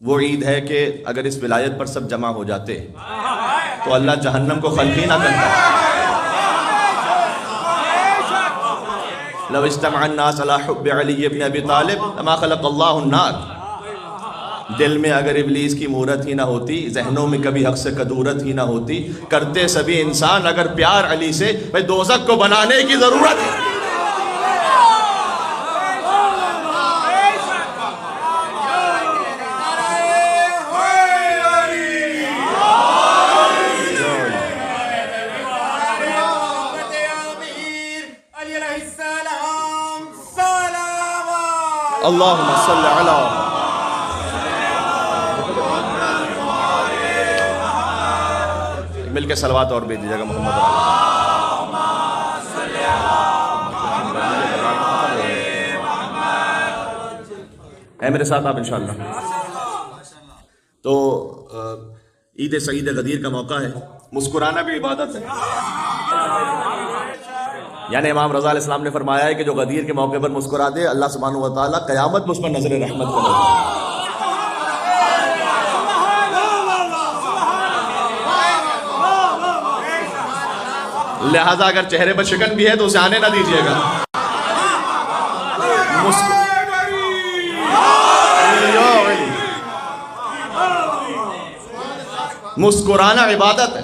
وہ عید ہے کہ اگر اس ولایت پر سب جمع ہو جاتے تو اللہ جہنم کو خلق ہی نہ کرتا۔ لو اجتمع الناس على حب علی بن ابی طالب لما خلق اللہ النار۔ دل میں اگر ابلیس کی مورت ہی نہ ہوتی، ذہنوں میں کبھی حق سے کدورت ہی نہ ہوتی، کرتے سبھی انسان اگر پیار علی سے، بھئی دوزخ کو بنانے کی ضرورت ہے۔ اللہم صلی علی مل کے صلوات اور بھیج دیجیے گا محمد ہے میرے ساتھ آپ انشاءاللہ۔ تو عید سعید غدیر کا موقع ہے، مسکرانا بھی عبادت ہے۔ یعنی امام رضا علیہ السلام نے فرمایا ہے کہ جو غدیر کے موقع پر مسکرا دے، اللہ سبحانہ و تعالیٰ قیامت میں اس پر نظر رحمت کرے گا۔ لہذا اگر چہرے پر شکن بھی ہے تو اسے آنے نہ دیجیے گا۔ مسکرانا عبادت ہے،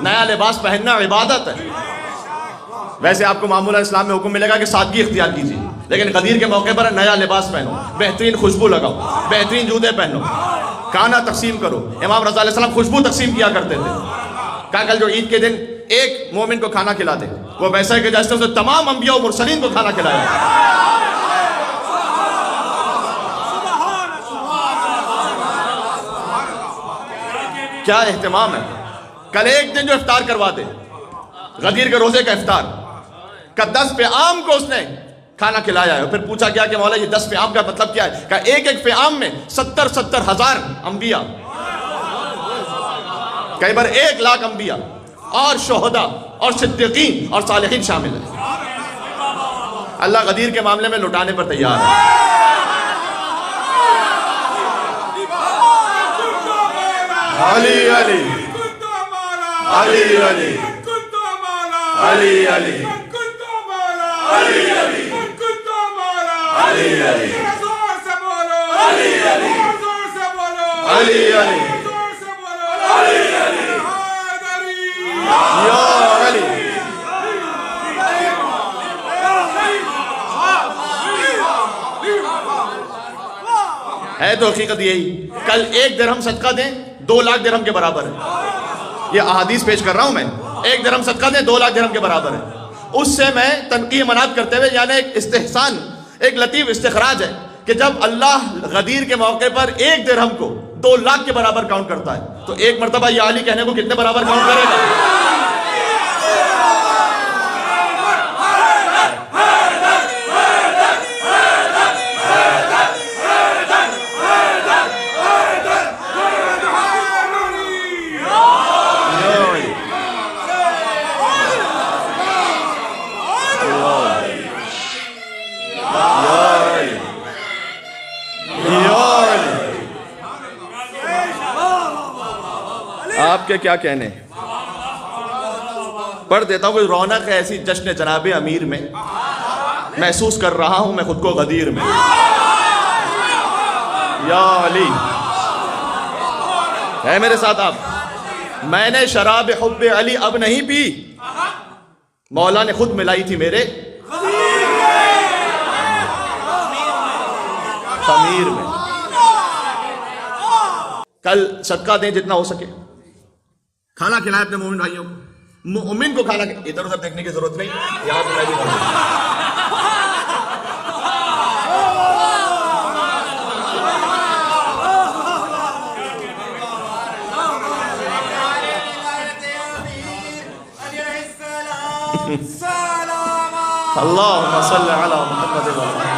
نیا لباس پہننا عبادت ہے۔ ویسے آپ کو معمولہ اسلام میں حکم ملے گا کہ سادگی اختیار کیجیے، لیکن غدیر کے موقع پر نیا لباس پہنو، بہترین خوشبو لگاؤ، بہترین جوتے پہنو، کھانا تقسیم کرو۔ امام رضا علیہ السلام خوشبو تقسیم کیا کرتے تھے۔ کہا کل جو عید کے دن ایک مومن کو کھانا کھلا دے، وہ ویسا ہے کہ جیسے اسے تمام انبیاء و مرسلین کو کھانا کھلایا۔ کیا اہتمام ہے۔ کل ایک دن جو افطار کروا دے، غدیر کے روزے کا افطار کا 10 فعام کو اس نے کھانا کھلایا ہے۔ پھر پوچھا گیا کہ مولا یہ 10 فعام کا مطلب کیا ہے؟ کہا ایک ایک فعام میں 70 ہزار انبیاء، کئی بار 1 لاکھ انبیاء اور شہداء اور صدیقین اور صالحین شامل ہیں۔ اللہ غدیر کے معاملے میں لٹانے پر تیار ہے۔ علی علی علی علی علی علی علی علی علی علی ہے تو حقیقت یہی۔ کل 1 درہم صدقہ دیں 2 لاکھ درہم کے برابر ہے۔ یہ احادیث پیش کر رہا ہوں میں۔ 1 درہم صدقہ دیں 2 لاکھ درہم کے برابر ہے۔ اس سے میں تنقیح مناد کرتے ہوئے، یعنی ایک استحسان، ایک لطیف استخراج ہے کہ جب اللہ غدیر کے موقع پر 1 درہم کو 2 لاکھ کے برابر کاؤنٹ کرتا ہے تو ایک مرتبہ یا علی کہنے کو کتنے برابر کاؤنٹ کرے گا؟ آپ کے کیا کہنے؟ پڑھ دیتا ہوں۔ کوئی رونق ہے ایسی جشن جناب امیر میں، محسوس کر رہا ہوں میں خود کو غدیر میں۔ یا علی ہے میرے ساتھ آپ۔ میں نے شراب حب علی اب نہیں پی، مولا نے خود ملائی تھی میرے خمیر میں۔ کل صدقہ دیں جتنا ہو سکے، کھانا کھلائیں اپنے مومن بھائیوں کو۔ مومن کو کھانا، ادھر ادھر دیکھنے کی ضرورت نہیں، یہاں سے میں بھی کروں۔ اللہم صلی علی محمد و علی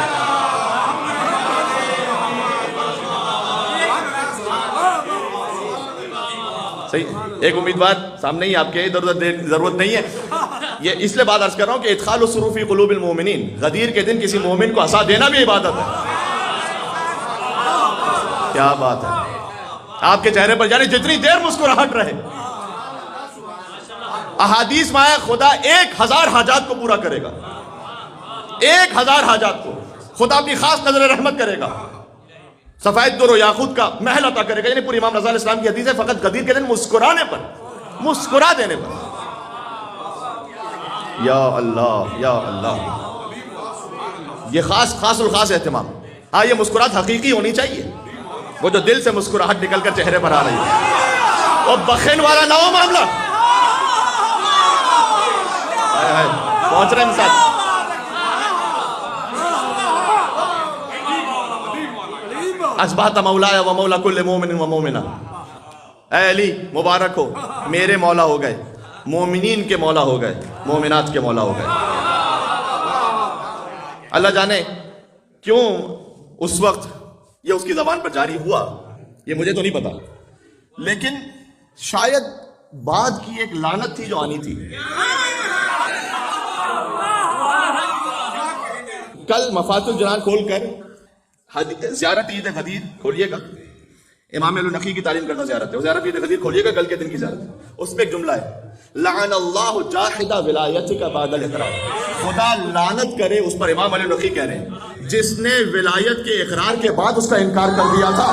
صحیح۔ ایک امیدوار سامنے ہی آپ کے، ادھر ادھر دیکھنے کی ضرورت نہیں ہے۔ یہ اس لیے بات عرض کر رہا ہوں کہ ادخال السرور فی قلوب المؤمنین، غدیر کے دن کسی مومن کو ہنسا دینا بھی عبادت ہے۔ کیا بات ہے. آپ کے چہرے پر یعنی جتنی دیر مسکراہٹ رہے. احادیث میں آیا خدا 1000 حاجات کو پورا کرے گا. 1000 حاجات کو خدا اپنی خاص نظر رحمت کرے گا. سفید در و یاقوت کا محل عطا کرے گا. یعنی پوری امام رضا علیہ السلام کی حدیث ہے فقط غدیر کے دن مسکرانے پر، مسکرا دینے پر. یا اللہ یا اللہ، یہ خاص الخاص اہتمام. ہاں یہ مسکراہٹ حقیقی ہونی چاہیے، وہ جو دل سے مسکراہٹ نکل کر چہرے پر آ رہی ہے. وہ بخن والا نہ ہو معاملہ. پہنچ رہے ہیں ساتھ. اصبحت مولایا و مولا کل مومن و مومنہ. اے علی مبارک ہو، میرے مولا ہو گئے، مومنین کے مولا ہو گئے، مومنات کے مولا ہو گئے. اللہ جانے کیوں اس وقت یہ اس کی زبان پر جاری ہوا، یہ مجھے تو نہیں پتا، لیکن شاید بعد کی ایک لعنت تھی جو آنی تھی. کل مفاتح الجنان کھول کر زیارت عید غدیر کھولیے گا. امام النقی کی تعلیم کرنا زیارت ہے، وہ زیارت عید غدیر کھولیے گا کل کے دن کی زیارت. اس میں ایک جملہ ہے لعن اللہ جاحد ولایتک بعد الاقرار. خدا لعنت کرے اس پر، امام علی نقی کہہ رہے ہیں، جس نے ولایت کے اقرار کے بعد اس کا انکار کر دیا تھا.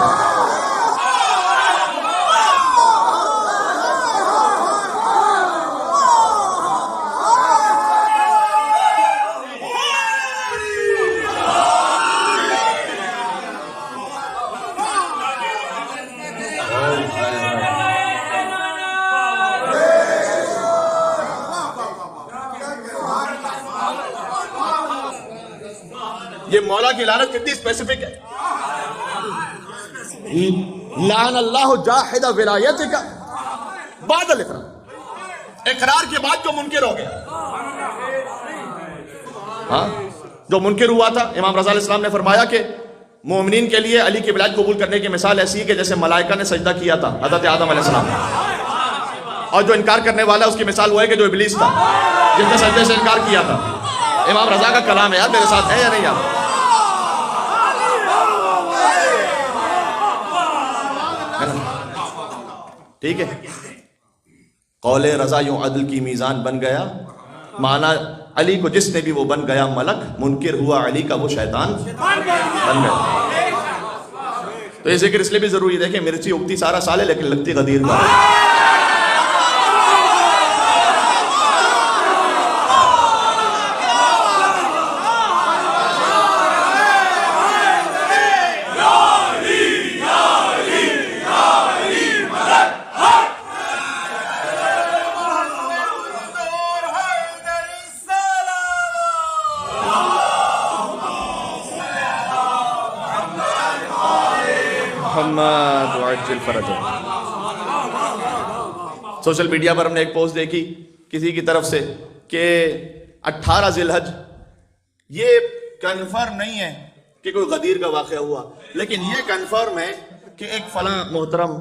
یہ مولا کی لعنت کتنی اسپیسیفک ہے. لعن اللہ جاحد ولایتک بعد الاقرار. اقرار کے بعد جو منکر ہو گیا، ہاں جو منکر ہوا تھا، امام رضا علیہ السلام نے فرمایا کہ مومنین کے لیے علی کی ولایت قبول کرنے کی مثال ایسی ہے کہ جیسے ملائکہ نے سجدہ کیا تھا حضرت آدم علیہ السلام، اور جو انکار کرنے والا اس کی مثال وہ ہے کہ جو ابلیس تھا جس نے سجدے سے انکار کیا تھا. امام رضا کا کلام ہے یار، میرے ساتھ ہے یا نہیں یار؟ ٹھیک ہے. قول رضا یوں عدل کی میزان بن گیا، مانا علی کو جس نے بھی وہ بن گیا ملک، منکر ہوا علی کا وہ شیطان بن گیا. تو یہ ذکر اس لیے بھی ضروری ہے کہ مرچی اگتی سارا سال ہے لیکن لگتی غدیر کا. سوشل میڈیا پر ہم نے ایک پوسٹ دیکھی کسی کی طرف سے کہ 18 ذی الحج، یہ کنفرم نہیں ہے کہ کوئی غدیر کا واقعہ ہوا، لیکن یہ کنفرم ہے کہ ایک فلاں محترم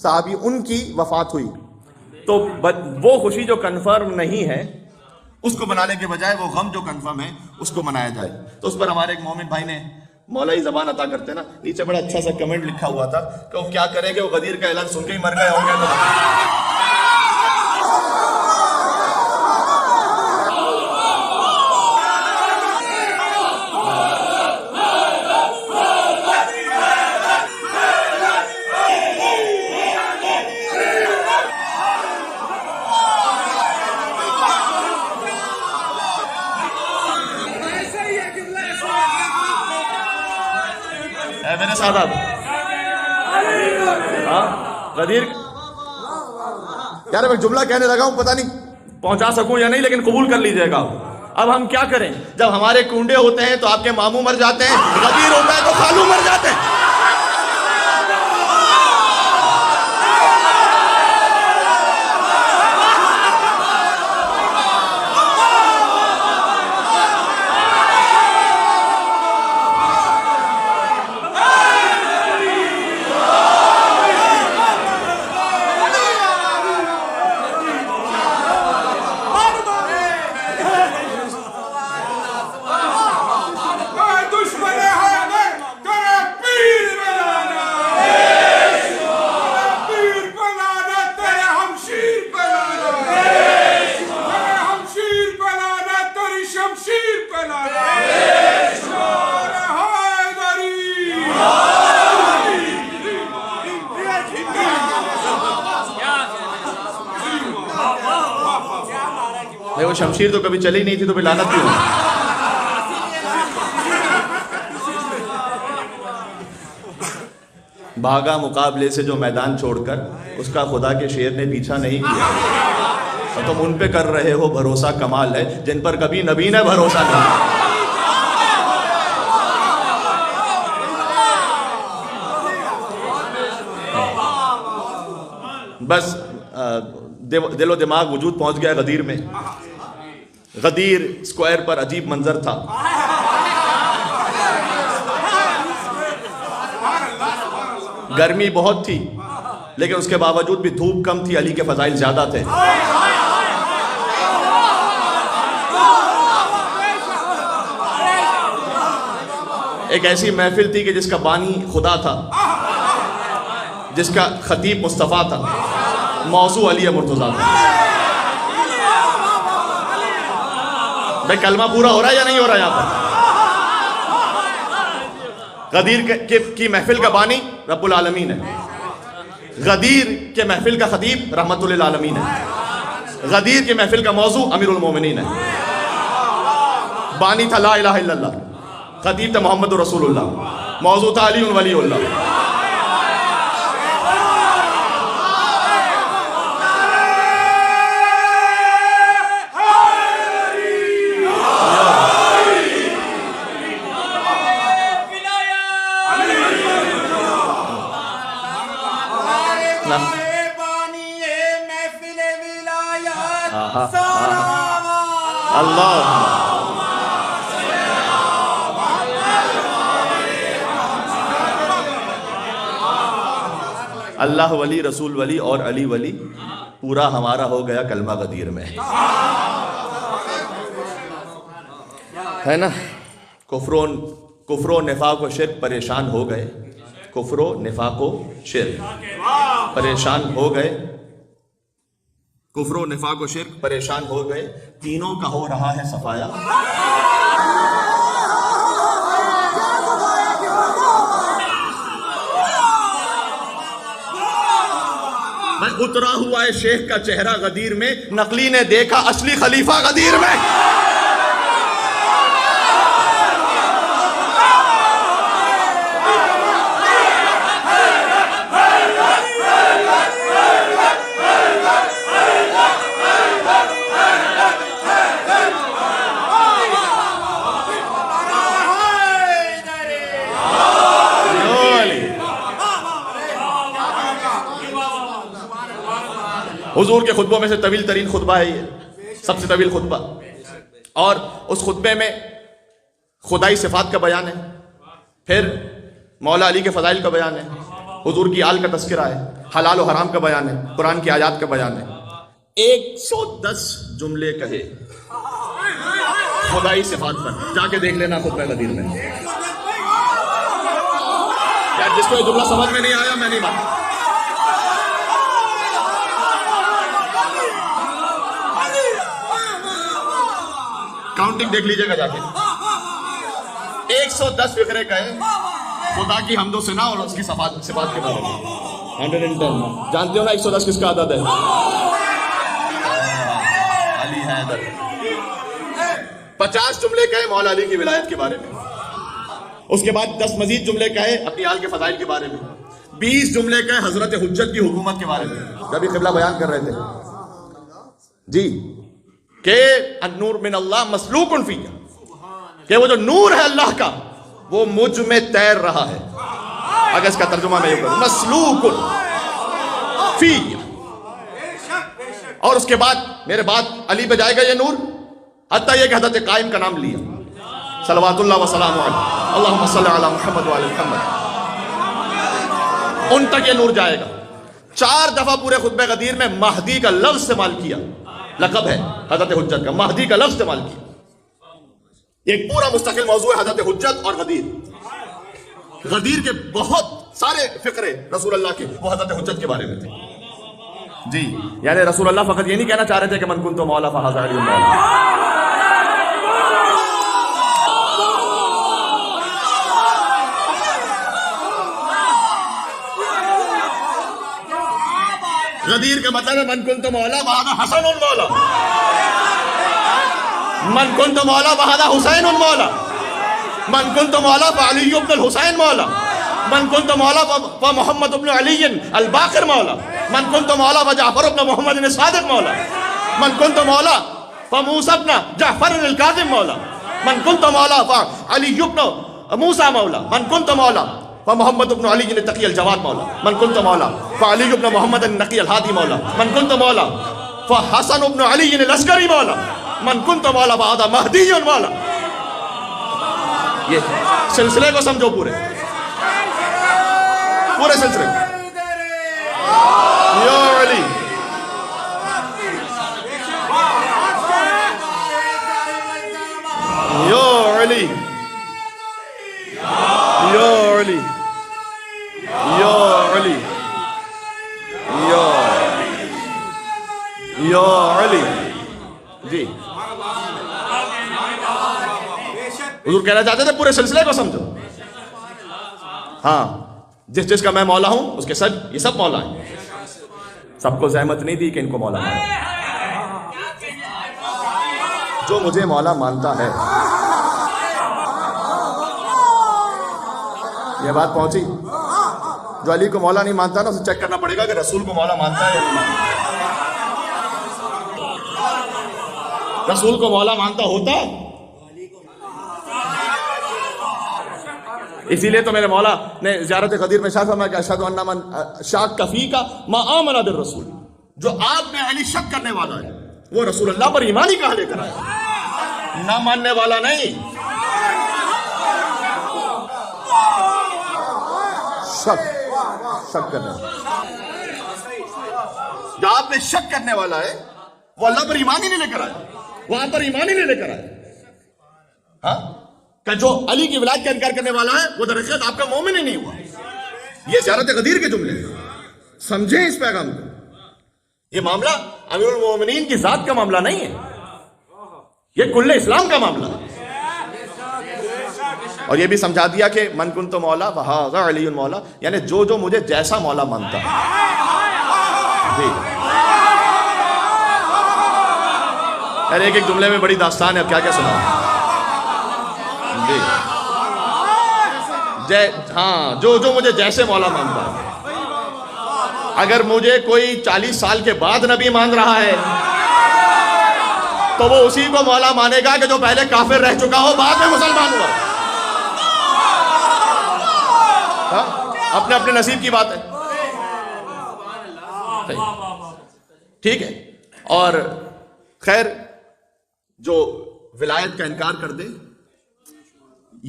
صحابی ان کی وفات ہوئی. تو وہ خوشی جو کنفرم نہیں ہے اس کو منانے کے بجائے وہ غم جو کنفرم ہے اس کو منایا جائے. تو اس پر ہمارے ایک مومن بھائی نے مولائی زبان عطا کرتے نا، نیچے بڑا اچھا سا کمنٹ لکھا ہوا تھا کہ وہ کیا کریں گے، وہ غدیر کا اعلان سن کے ہی مر گئے ہوں گے. میرے ساتھ آپ غدیر یار میں جملہ کہنے لگا ہوں، پتہ نہیں پہنچا سکوں یا نہیں، لیکن قبول کر لیجئے گا. اب ہم کیا کریں، جب ہمارے کنڈے ہوتے ہیں تو آپ کے ماموں مر جاتے ہیں، غدیر ہوتا ہے تو خالو مر جاتے ہیں. وہ شمشیر تو کبھی چلی نہیں تھی تو پھر لعنت کیوں؟ بھاگا مقابلے سے جو میدان چھوڑ کر، اس کا خدا کے شیر نے پیچھا نہیں کیا، اور تم ان پہ کر رہے ہو بھروسہ، کمال ہے جن پر کبھی نبی نے بھروسہ نہیں۔ بس دل و دماغ وجود پہنچ گیا غدیر میں۔ غدیر اسکوائر پر عجیب منظر تھا، گرمی بہت تھی لیکن اس کے باوجود بھی دھوپ کم تھی، علی کے فضائل زیادہ تھے۔ ایک ایسی محفل تھی کہ جس کا بانی خدا تھا، جس کا خطیب مصطفیٰ تھا، موضوع علی مرتضیٰ تھا۔ بھائی کلمہ پورا ہو رہا ہے یا نہیں ہو رہا یہاں پر؟ غدیر کی محفل کا بانی رب العالمین ہے، غدیر کے محفل کا خطیب رحمت للعالمین ہے، غدیر کی محفل کا موضوع امیر المومنین ہے۔ بانی تھا لا الہ الا اللہ، خطیب تھا محمد رسول اللہ، موضوع تھا علی ولی اللہ۔ اللہ اللہ ولی رسول ولی اور علی ولی پورا ہمارا ہو گیا کلمہ غدیر میں، ہے نا؟ کفر و نفاق و شرک پریشان ہو گئے، کفر و نفاق و شرک پریشان ہو گئے، کفر و نفاق و شرک پریشان ہو گئے، تینوں کا ہو رہا ہے صفایا۔ میں اترا ہوا ہے شیخ کا چہرہ غدیر میں، نقلی نے دیکھا اصلی خلیفہ غدیر میں۔ حضور کے خطبوں میں سے طویل ترین خطبہ ہے یہ، سب سے طویل خطبہ، اور اس خطبے میں خدائی صفات کا بیان ہے، پھر مولا علی کے فضائل کا بیان ہے، حضور کی آل کا تذکرہ ہے، حلال و حرام کا بیان ہے، قرآن کی آیات کا بیان ہے۔ 110 جملے کہے خدائی صفات پر، جا کے دیکھ لینا خطبہ غدیر میں۔ یار جس کو یہ جملہ سمجھ میں نہیں آیا میں نہیں مانتا۔ کاؤنٹنگ دیکھ لیجئے گا جا کے، 110 فقرے کہے خدا کی حمد و ثنا اور اس کی صفات کے بارے میں۔ 110 جانتے ہو نا 110 کس کا عدد ہے؟ علی حیدر۔ 50 جملے کہے مولا علی کی ولایت کے بارے میں، اس کے بعد 10 مزید جملے کہے اپنی آل کے فضائل کے بارے میں، 20 جملے کہے حضرت حجت کی حکومت کے بارے میں، جب قبلہ بیان کر رہے تھے جی، کہ النور من اللہ مسلوق فی، کہ وہ جو نور ہے اللہ کا وہ مجھ میں تیر رہا ہے۔ اگر اس کا ترجمہ میں یہ کروں، مسلوق فی، اور اس کے بعد میرے بعد علی پہ جائے گا یہ نور، حتیٰ یہ کہ حضرت قائم کا نام لیا، صلوات اللہ وسلام علیہ، اللہم صلی علی محمد وعلی محمد، ان تک یہ نور جائے گا۔ 4 دفعہ پورے خطبہ غدیر میں مہدی کا لفظ استعمال کیا، لقب ہے حضرت حجت کا، مہدی کا لفظ استعمال کیا۔ ایک پورا مستقل موضوع ہے حضرت حجت اور غدیر۔ غدیر کے بہت سارے فقرے رسول اللہ کے وہ حضرت حجت کے بارے میں تھے جی، یعنی رسول اللہ فقط یہ نہیں کہنا چاہ رہے تھے کہ من کنت مولا فہذا علی مولا۔ غدیر کا مطلب ہے من کنت مولا فہذا حسن مولا۔ من كنت مولا فهذا حسين مولا، من كنت مولا فعلي بن الحسين مولا، من كنت مولا فمحمد بن علي الباقر مولا، من كنت مولا فجعفر بن محمد الصادق مولا، من كنت مولا فموسى بن جعفر الكاظم مولا، من كنت مولا فعلي بن موسى مولا، من كنت مولا فمحمد بن علي التقي الجواد مولا، من كنت مولا فعلي بن محمد النقي الهادي مولا، من كنت مولا فحسن بن علي العسكری مولا، من كنت مولا فهذا مہدی مولا. یہ سلسلے کو سمجھو، پورے سلسلے. یا علی، یا علی، یا علی، یا علی، یا علی. جی حضور کہنا چاہتے تھے پورے سلسلے کو سمجھو. ہاں، جس کا میں مولا ہوں اس کے یہ سب مولا ہیں. سب کو زحمت نہیں دی کہ ان کو مولا مانا. جو مجھے مولا مانتا ہے، یہ بات پہنچی. جو علی کو مولا نہیں مانتا نا، اسے چیک کرنا پڑے گا کہ رسول کو مولا مانتا ہے یا نہیں مانتا. رسول کو مولا مانتا ہوتا، اسی لیے تو میرے مولا نے زیارت غدیر میں شاہ فرمایا کہ اشہد ان من شاک فیک ما آمن بالرسول. جو آپ میں علی شک کرنے والا ہے وہ رسول اللہ پر ایمان ہی کہاں لے کر آیا، نہ ماننے والا نہیں. شک کرنے والا، جو آپ میں شک کرنے والا ہے وہ اللہ پر ایمان ہی نہیں لے کر آیا، وہاں پر ایمان ہی نہیں لے کر آیا. ہاں، کہ جو علی کی ولایت کا انکار کرنے والا ہے وہ در حقیقت آپ کا مومن ہی نہیں ہوا. یہ زیارت غدیر کے جملے ہیں، سمجھیں اس پیغام کو. یہ معاملہ امیر المومنین کی ذات کا معاملہ نہیں ہے، یہ کل اسلام کا معاملہ ہے. اور یہ بھی سمجھا دیا کہ من کنت مولا فہذا علی مولا، یعنی جو مجھے جیسا مولا مانتا ہے. جی ایک جملے میں بڑی داستان ہے، اب کیا کیا سنا. جی ہاں، جو مجھے جیسے مولا مانتا ہے. اگر مجھے کوئی 40 سال کے بعد نبی مان رہا ہے تو وہ اسی کو مولا مانے گا کہ جو پہلے کافر رہ چکا ہو، بعد میں مسلمان ہوا. اپنے اپنے نصیب کی بات ہے. ٹھیک ہے. اور خیر، جو ولایت کا انکار کر دے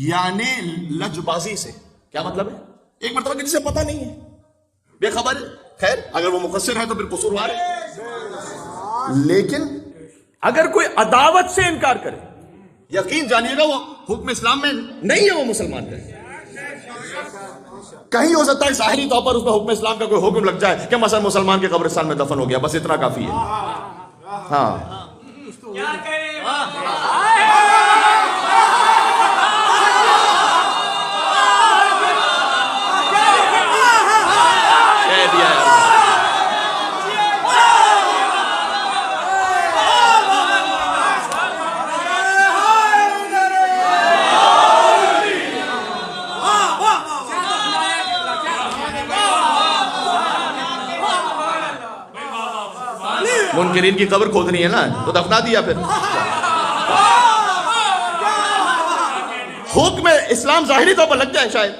یعنی لج بازی سے، کیا مطلب ہے؟ ایک مرتبہ کہ جسے پتہ نہیں ہے، بے خبر ہے. خیر، اگر وہ مقصر ہے تو پھر قصوروار ہے. لیکن اگر کوئی عداوت سے انکار کرے، یقین جانیے گا وہ حکم اسلام میں نہیں ہے، وہ مسلمان ہے. کہیں ہو سکتا ہے ظاہری طور پر اس میں حکم اسلام کا کوئی حکم لگ جائے کہ مثلا مسلمان کے قبرستان میں دفن ہو گیا، بس اتنا کافی ہے. ہاں، منکرین کی قبر کھودنی ہے نا، تو دفنا دیا. پھر حکم اسلام ظاہری طور پر لگ جائے شاید،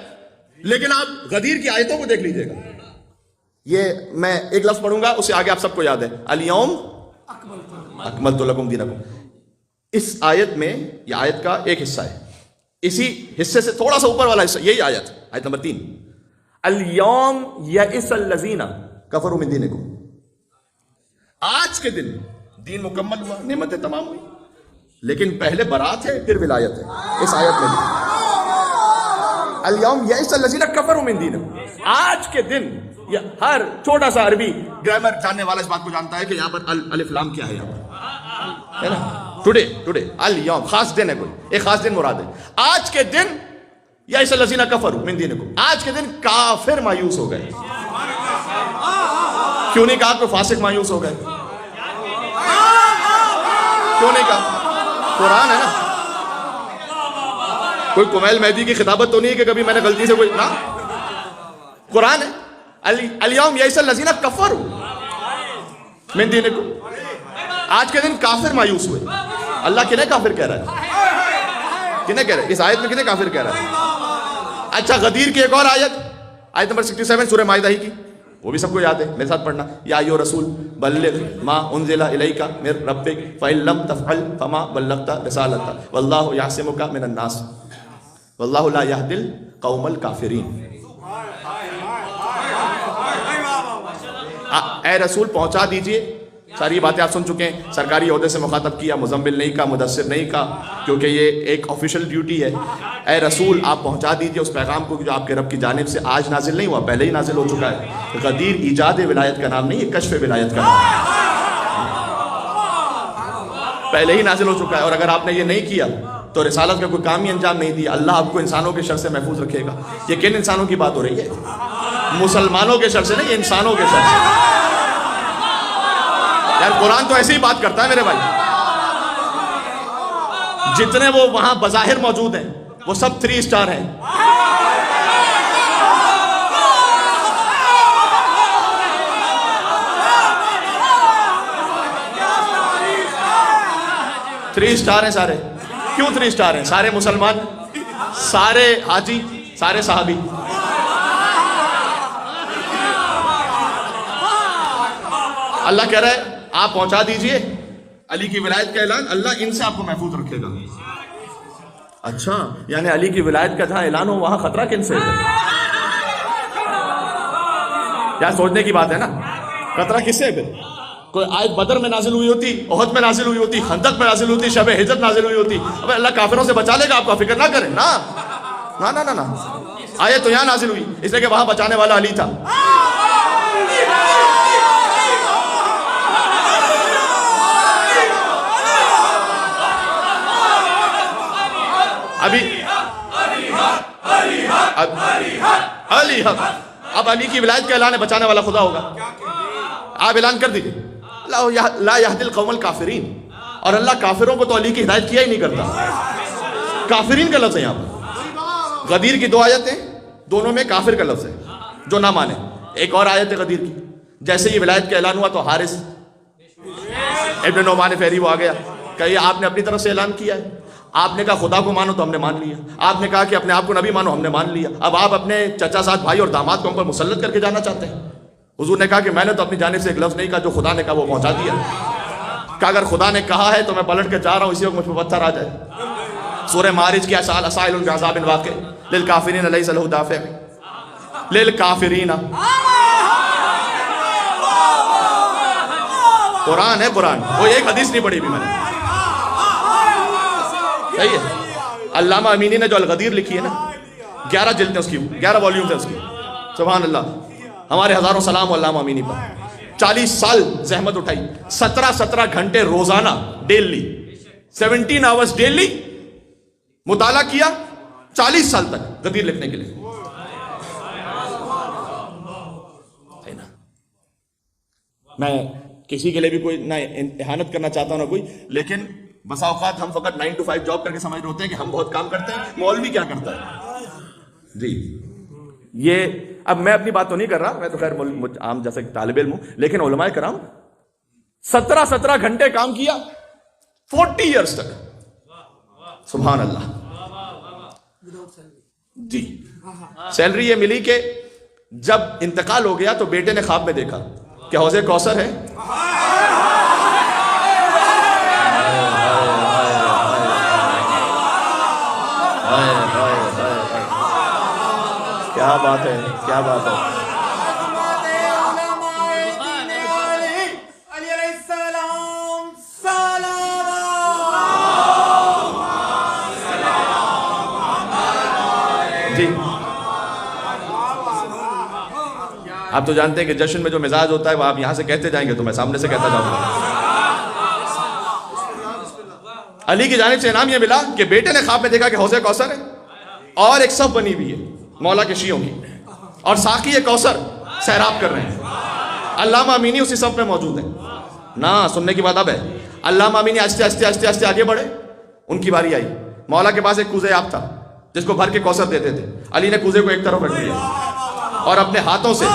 لیکن آپ غدیر کی آیتوں کو دیکھ لیجئے گا. یہ میں ایک لفظ پڑھوں گا، اس سے آگے آپ سب کو یاد ہے. الیوم اکملت لکم دینکم. اس آیت میں، یہ آیت کا ایک حصہ ہے، اسی حصے سے تھوڑا سا اوپر والا حصہ یہی آیت نمبر 3. الیوم یئس الذین کفروا من دینکم. آج کے دن دین مکمل ہوا، نعمتیں تمام ہوئی، لیکن پہلے برات ہے پھر ولایت ہے. اس آیت میں الیوم یئس الذین کفروا من دینکم، آج کے دن. یہ ہر چھوٹا سا عربی گرامر جاننے والا اس بات کو جانتا ہے کہ یہاں پر الف لام کیا ہے. یہاں پر ہے نا، ٹوڈے الیوم خاص دن ہے، کوئی ایک خاص دن مراد ہے. آج کے دن یئس الذین کفروا من دینکم، آج کے دن کافر مایوس ہو گئے. کیوں نہیں کہا کہ فاسق مایوس ہو گئے؟ کیوں نہیں کہا؟ قرآن ہے نا, کوئی کمیل مہدی کی خطابت تو نہیں ہے کہ کبھی میں نے غلطی سے کوئی نا, قرآن ہے. الیوم یئس الذین کفروا من دینکم, آج کے دن کافر مایوس ہوئے. اللہ کنہیں کافر کہہ رہا ہے؟ کنہیں کہہ رہا ہے اس آیت میں, کنہیں کافر کہہ رہا ہے؟ اچھا غدیر کی ایک اور آیت نمبر 67 سورہ مائدہ ہی کی, وہ بھی سب کو یاد ہے, میرے ساتھ پڑھنا. یا ایھا رسول بلغ ما انزل الیک من ربک فإن لم تفعل فما بلغت رسالتہ واللہ یعصمک من الناس واللہ لا یہدی القوم الکافرین. اے رسول پہنچا دیجئے, ساری باتیں آپ سن چکے ہیں. سرکاری عہدے سے مخاطب کیا, مزمل نہیں کہا, مدثر نہیں کہا, کیونکہ یہ ایک آفیشیل ڈیوٹی ہے. اے رسول آپ پہنچا دیجئے اس پیغام کو جو آپ کے رب کی جانب سے آج نازل نہیں ہوا, پہلے ہی نازل ہو چکا ہے. غدیر ایجاد ولایت کا نام نہیں, یہ کشف ولایت کا نام پہلے ہی نازل ہو چکا ہے. اور اگر آپ نے یہ نہیں کیا تو رسالت کا کوئی کام ہی انجام نہیں دیا. اللہ آپ کو انسانوں کے شر سے محفوظ رکھے گا. یہ کن انسانوں کی بات ہو رہی ہے؟ مسلمانوں کے شر سے نہیں, انسانوں کے شر سے. یار قرآن تو ایسے ہی بات کرتا ہے میرے بھائی. جتنے وہ وہاں بظاہر موجود ہیں وہ سب 3 اسٹار ہیں. تھری اسٹار ہیں سارے. کیوں 3 اسٹار ہیں؟ سارے مسلمان, سارے حاجی, سارے صحابی. اللہ کہہ رہا ہے آپ پہنچا دیجئے علی کی ولایت کا اعلان, اللہ ان سے آپ کو محفوظ رکھے گا. اچھا یعنی علی کی ولایت کا جہاں اعلان ہو وہاں خطرہ کن سے ہے؟ کیا سوچنے کی بات ہے نا, خطرہ کس سے ہے پھر؟ کوئی آیت بدر میں نازل ہوئی ہوتی, احد میں نازل ہوئی ہوتی, خندق میں نازل ہوتی, شب ہجرت نازل ہوئی ہوتی, اب اللہ کافروں سے بچا لے گا, آپ کا فکر نہ کریں. نا آیت تو یہاں نازل ہوئی اس لیے کہ وہاں بچانے والا علی تھا. علی حق, اب علی کی ولایت کا اعلان ہے, بچانے والا خدا ہوگا. آپ اعلان کر دیجئے لا یہدی القوم الکافرین. اور اللہ کافروں کو تو علی کی ہدایت کیا ہی نہیں کرتا. کافرین کا لفظ ہے یہاں پر. غدیر کی 2 آیتیں, دونوں میں کافر کا لفظ ہے جو نہ مانے. ایک اور آیت ہے غدیر کی, جیسے یہ ولایت کا اعلان ہوا تو حارث ابن نعمان فہری وہ آ گیا کہ یہ آپ نے اپنی طرف سے اعلان کیا ہے, آپ نے کہا خدا کو مانو تو ہم نے مان لیا, آپ نے کہا کہ اپنے آپ کو نبی مانو, ہم نے مان لیا, اب آپ اپنے چچا ساتھ بھائی اور داماد کو ہم پر مسلط کر کے جانا چاہتے ہیں. حضور نے کہا کہ میں نے تو اپنی جانب سے ایک لفظ نہیں کہا, جو خدا نے کہا وہ پہنچا دیا. کہ اگر خدا نے کہا ہے تو میں پلٹ کے جا رہا ہوں, اسی وقت مجھ پہ پتھر آ جائے. سورہ معارج کی اسائل بعذاب واقع للکافرین لیس لہ دافع للکافرین. قرآن ہے قرآن, وہ ایک حدیث نہیں پڑھی بھی میں نے. صحیح ہے. علامہ امینی نے جو الغدیر لکھی ہے نا, 11 جلدیں اس کی, 11 والیومز ہیں اس کی. سبحان اللہ, ہمارے ہزاروں سلام علامہ امینی پر. 40 سال زحمت اٹھائی, 17 گھنٹے روزانہ ڈیلی, 17 آورز ڈیلی مطالعہ کیا 40 سال تک غدیر لکھنے کے لیے. میں کسی کے لیے بھی کوئی نہ اہانت کرنا چاہتا ہوں نہ کوئی, لیکن بسا اوقات ہم فقط 9 to 5 جاب کر کے سمجھ رہے ہوتے ہیں کہ ہم بہت کام کرتے ہیں, مولوی کیا کرتا ہے جی. یہ اب میں اپنی بات تو نہیں کر رہا, میں تو خیر عام جیسا طالب علم ہوں, لیکن علماء کرام 17 گھنٹے کام کیا 40 ایئرز تک. سبحان اللہ جی. سیلری یہ ملی کہ جب انتقال ہو گیا تو بیٹے نے خواب میں دیکھا کہ حوض کوثر ہے, کیا بات ہے, کیا بات ہے. جی آپ تو جانتے ہیں کہ جشن میں جو مزاج ہوتا ہے وہ آپ یہاں سے کہتے جائیں گے تو میں سامنے سے کہتا جاؤں گا. علی کی جانب سے انعام یہ ملا کہ بیٹے نے خواب میں دیکھا کہ حوض کوثر ہے اور ایک صف بنی ہوئی ہے مولا کے شیعوں کی, اور ساقی کوثر سیراب کر رہے ہیں. علامہ امینی اسی صف میں موجود ہیں. نہ سننے کی بات اب ہے. علامہ امینی آہستہ آہستہ آگے بڑھے, ان کی باری آئی. مولا کے پاس ایک کوزے آب تھا جس کو بھر کے کوثر دیتے تھے. علی نے کوزے کو ایک طرف رکھ دیا اور اپنے ہاتھوں سے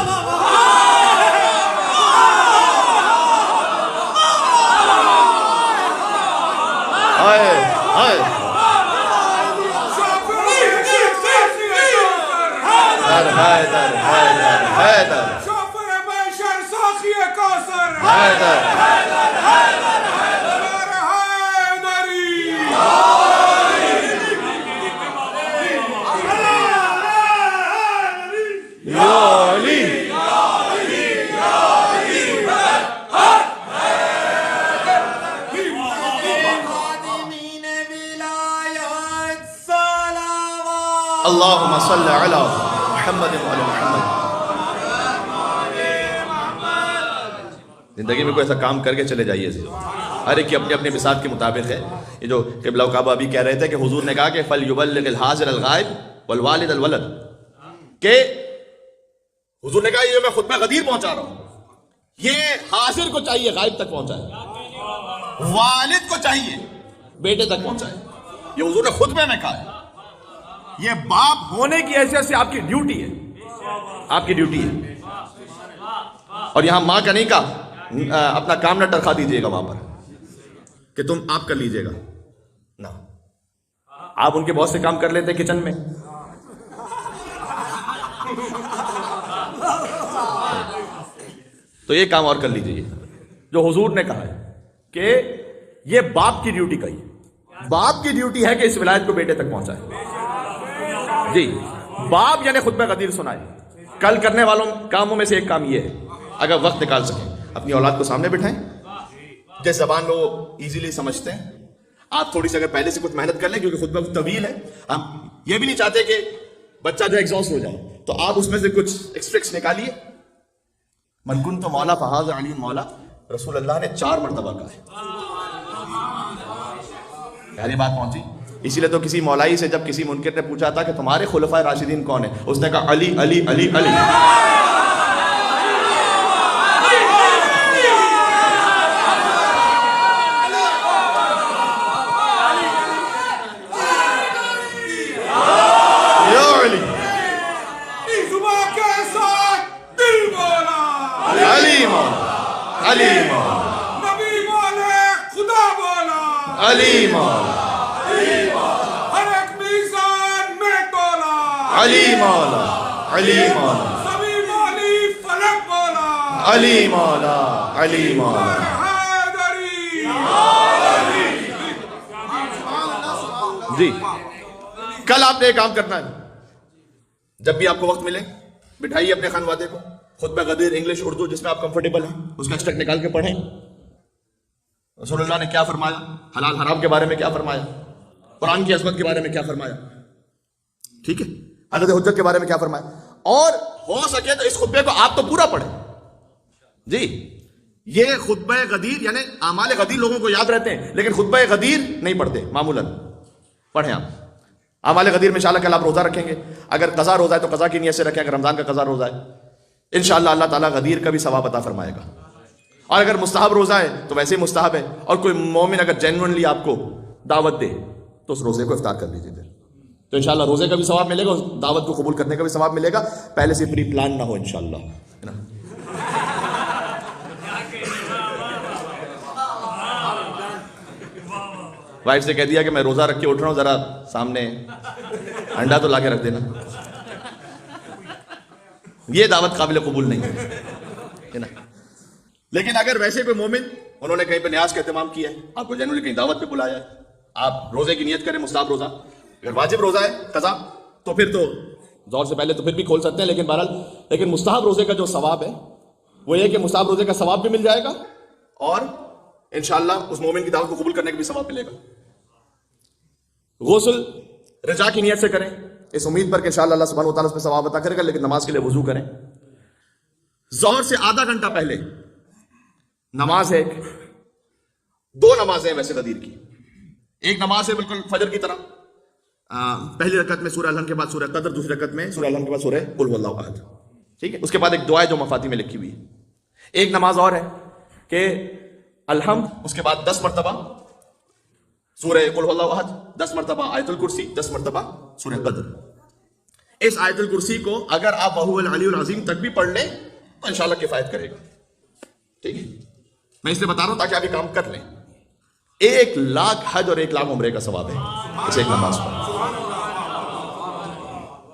اللہم صلی علی محمد وعلی محمد. زندگی میں کوئی ایسا کام کر کے چلے جائیے. ہر ایک کی اپنے اپنے بساط کے مطابق ہے. یہ جو قبلہ و کعبہ ابھی کہہ رہے تھے کہ حضور نے کہا کہ فَلْيُبَلِّغِ الْحَاضِرَ الْغَائِبَ وَالْوَالِدَ الْوَلَدَ، کہ حضور نے کہا یہ میں خطبہ غدیر پہنچا رہا ہوں، یہ حاضر کو چاہیے غائب تک پہنچائے، والد کو چاہیے بیٹے تک پہنچائے. یہ حضور نے خطبے میں کہا ہے. یہ باپ ہونے کی حیثیت سے آپ کی ڈیوٹی ہے، آپ کی ڈیوٹی ہے. اور یہاں ماں کا نہیں کہا اپنا کام نہ ٹرکھا دیجئے گا وہاں پر کہ تم آپ کر لیجئے گا، نہ. آپ ان کے بہت سے کام کر لیتے کچن میں. تو یہ کام اور کر لیجئے جو حضور نے کہا ہے کہ یہ باپ کی ڈیوٹی کہی. باپ کی ڈیوٹی ہے کہ اس ولایت کو بیٹے تک پہنچائے. جی باپ یعنی خطبہ غدیر سنائے. کل کرنے والوں کاموں میں سے ایک کام یہ ہے، اگر وقت نکال سکیں اپنی اولاد کو سامنے بٹھائیں جس زبان میں وہ ایزیلی سمجھتے ہیں. آپ تھوڑی سی اگر پہلے سے کچھ محنت کر لیں کیونکہ خطبہ طویل ہے. ہم یہ بھی نہیں چاہتے کہ بچہ جو ایگزاسٹ ہو جائے، تو آپ اس میں سے کچھ ایکسٹریکٹس نکالیے. من کنت مولا فہذا علی مولا، رسول اللہ نے 4 مرتبہ کہا ہے. پہلی بات پہنچی. اسی لیے تو کسی مولائی سے جب کسی منکر نے پوچھا تھا کہ تمہارے خلفائے راشدین کون ہیں، اس نے کہا علی علی علی علی. علی مولا، ہر ایک میزان میں تولا. علی مولا، علی مولا، سبھی مولی فلک مولا. علی مولا، علی مولا. جی کل آپ نے ایک کام کرنا ہے. جب بھی آپ کو وقت ملے بٹھائیے اپنے خانوادے کو. خطبہ غدیر انگلش اردو جس میں آپ کمفرٹیبل ہیں اس کا ایکسٹریکٹ نکال کے پڑھیں. رسول اللہ نے کیا فرمایا، حلال حرام کے بارے میں کیا فرمایا، قرآن کی عظمت کے بارے میں کیا فرمایا، ٹھیک ہے، عدد حجت کے بارے میں کیا فرمایا. اور ہو سکے تو اس خطبے کو آپ تو پورا پڑھیں. جی یہ خطبہ غدیر یعنی اعمال غدیر لوگوں کو یاد رہتے ہیں لیکن خطبہ غدیر نہیں پڑھتے معمولاً. پڑھیں آپ اعمال غدیر میں. انشاءاللہ کل آپ روزہ رکھیں گے. اگر قضا روزہ ہے تو قضا کی نیت سے رکھیں. اگر رمضان کا قضا روزہ ہے انشاءاللہ اللہ تعالیٰ غدیر کا بھی ثواب عطا فرمائے گا. اور اگر مستحب روزہ ہے تو ویسے ہی مستحب ہے. اور کوئی مومن اگر جینوئنلی آپ کو دعوت دے تو اس روزے کو افطار کر لیجیے پھر. تو انشاءاللہ روزے کا بھی ثواب ملے گا اور دعوت کو قبول کرنے کا بھی ثواب ملے گا. پہلے سے پری پلان نہ ہو انشاءاللہ. وائف سے کہہ دیا کہ میں روزہ رکھ کے اٹھ رہا ہوں، ذرا سامنے انڈا تو لا کے رکھ دینا. یہ دعوت قابل قبول نہیں ہے نا. لیکن اگر ویسے کوئی مومن انہوں نے کہیں پہ نیاز کا اہتمام کیا ہے، آپ کو جنرلی کہیں دعوت پہ بلایا ہے، آپ روزے کی نیت کریں مستحب روزہ. اگر واجب روزہ ہے قضا تو پھر تو ظہر سے پہلے تو پھر بھی کھول سکتے ہیں. لیکن مستحب روزے کا جو ثواب ہے وہ یہ کہ مستحب روزے کا ثواب بھی مل جائے گا اور انشاءاللہ اس مومن کی دعوت کو قبول کرنے کا بھی ثواب ملے گا. غسل رجا کی نیت سے کریں اس امید پر کہ انشاءاللہ اللہ سبحانہ و تعالیٰ اس پہ ثواب عطا کرے گا. لیکن نماز کے لیے وضو کریں. ظہر سے آدھا گھنٹہ پہلے نماز ہے. 2 نمازیں ویسے غدیر کی. ایک نماز ہے بالکل فجر کی طرح، پہلی رکعت میں سورہ الحمد کے بعد سورہ قدر، دوسری رکعت میں سورہ الحمد کے بعد سورہ قل هو اللہ احد. ٹھیک ہے. اس کے بعد ایک دعا ہے جو مفاتیح میں لکھی ہوئی ہے. ایک نماز اور ہے کہ الحمد اس کے بعد 10 مرتبہ سورہ قل هو اللہ احد 10 مرتبہ، آیت الکرسی 10 مرتبہ، سورہ قدر. اس آیت الکرسی کو اگر آپ وہو العلی العظیم تک بھی پڑھ لیں تو انشاءاللہ کفایت کرے گا. ٹھیک ہے، میں اس لیے بتا رہا ہوں تاکہ آپ یہ کام کر لیں. 1,00,000 حج اور 1,00,000 عمرے کا ثواب ہے اس ایک نماز پر.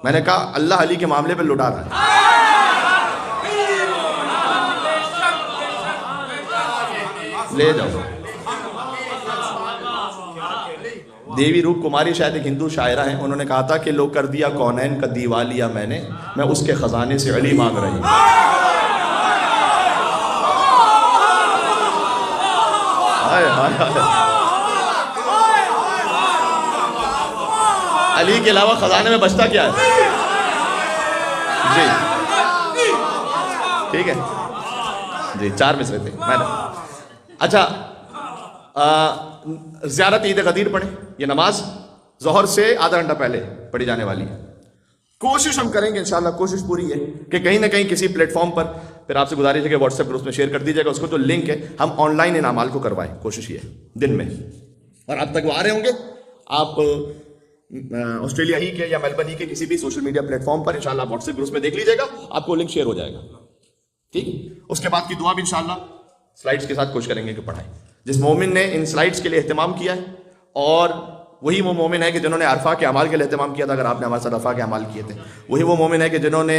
میں نے کہا اللہ علی کے معاملے پہ لٹا رہا ہے. لے جاؤ. دیوی روپ کماری شاید ایک ہندو شاعرہ ہیں، انہوں نے کہا تھا کہ لو کر دیا کونین کا دیوالیا میں نے، میں اس کے خزانے سے علی مانگ رہی ہوں. علی کے علاوہ خزانے میں بچتا کیا ہے؟ جی ٹھیک ہے جی، 4 مصرے تھے میں نے. اچھا، زیارت عید غدیر پڑھیں. یہ نماز ظہر سے آدھا گھنٹہ پہلے پڑھی جانے والی ہے. کوشش ہم کریں گے انشاءاللہ، کوشش پوری ہے کہ کہیں نہ کہیں کسی پلیٹ فارم پر، پھر آپ سے گزارش ہے کہ واٹس ایپ گروپ میں شیئر کر دیجیے گا اس کو، جو لنک ہے ہم آن لائن ان اعمال کو کروائیں. کوشش یہ ہے دن میں، اور اب تک وہ آ رہے ہوں گے. آپ آسٹریلیا ہی کے یا میلبرن ہی کے کسی بھی سوشل میڈیا پلیٹ فارم پر انشاءاللہ واٹس ایپ گروپ میں دیکھ لیجیے گا، آپ کو لنک شیئر ہو جائے گا. ٹھیک، اس کے بعد کی دعا بھی انشاءاللہ سلائڈز کے ساتھ کوشش کریں گے کہ پڑھائیں. جس مومن نے ان سلائڈز کے لیے اہتمام کیا ہے، اور وہی وہ مومن ہے کہ جنہوں نے عرفہ کے اعمال کے لیے اہتمام کیا تھا. اگر آپ نے ہمارے ساتھ عرفہ کے اعمال کیے تھے، وہی وہ مومن ہے کہ جنہوں نے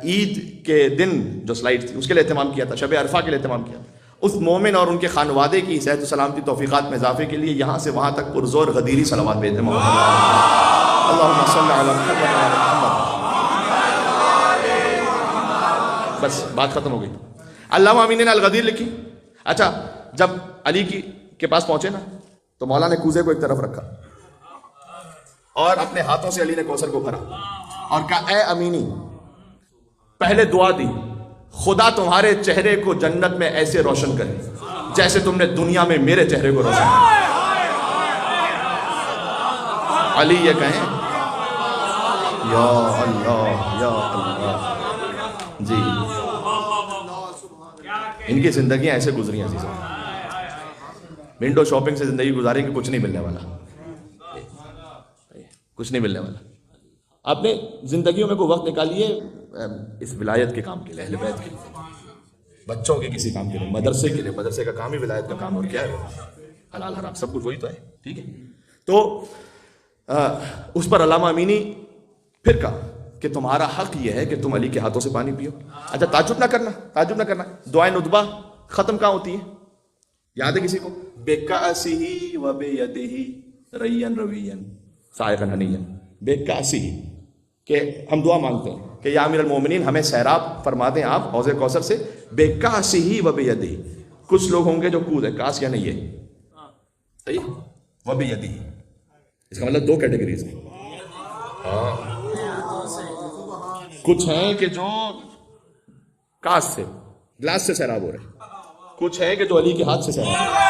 عید کے دن جو سلائڈ تھی اس کے لیے اہتمام کیا تھا، شب عرفہ کے لیے اہتمام کیا تھا. اس مومن اور ان کے خانوادے کی صحت و سلامتی توفیقات میں اضافے کے لیے یہاں سے وہاں تک پرزور غدیری صلوات بھیجتے ہیں. اللہم صلی علی محمد وعلی محمد. بس بات ختم ہو گئی. علامہ امین نے الغدیر لکھی. اچھا، جب علی کے پاس پہنچے نا تو مولا نے کوزے کو ایک طرف رکھا اور اپنے ہاتھوں سے علی نے کوثر کو بھرا اور کہا اے امینی، پہلے دعا دی، خدا تمہارے چہرے کو جنت میں ایسے روشن کرے جیسے تم نے دنیا میں میرے چہرے کو روشن کیا. علی یہ کہیں یا اللہ یا اللہ. جی، ان کی زندگیاں ایسے گزری ہیں عزیزوں. ونڈو شاپنگ سے زندگی گزاریں کہ کچھ نہیں ملنے والا، کچھ نہیں ملنے والا. اپنے زندگیوں میں کوئی وقت نکالیے اس ولایت کے کام کے لیے، اہل بیت کے لیے، بچوں کے کسی کام کے لیے، مدرسے کے لیے. مدرسے کا کام ہی ولایت کا کام، اور کیا ہے حلال حرام سب کچھ وہی تو ہے. ٹھیک ہے، تو اس پر علامہ امینی پھر کہا کہ تمہارا حق یہ ہے کہ تم علی کے ہاتھوں سے پانی پیو. اچھا، تعجب نہ کرنا، دعائے ندبہ ختم کہاں ہوتی ہے؟ یاد ہے کسی کو؟ بِكَأْسِهِ وَبِيَدِهِ رَيًّا رَوِيًّا سَائِغًا حَنِيًّا. بِكَأْسِهِ کہ ہم دعا مانگتے ہیں کہ یا امیر المومنین ہمیں سیراب فرما دیں آپ حوض کوثر سے. بِكَأْسِهِ وَبِيَدِهِ. کچھ لوگ ہوں گے جو کود ہے، کاس یعنی یہ صحیح، وَبِيَدِهِ اس کا مطلب 2 کیٹیگریز ہیں. کچھ ہیں کہ جو کاس سے، گلاس سے سیراب ہو رہے ہیں، کچھ ہے کہ جو علی کے ہاتھ سے سیراب ہو رہے ہیں.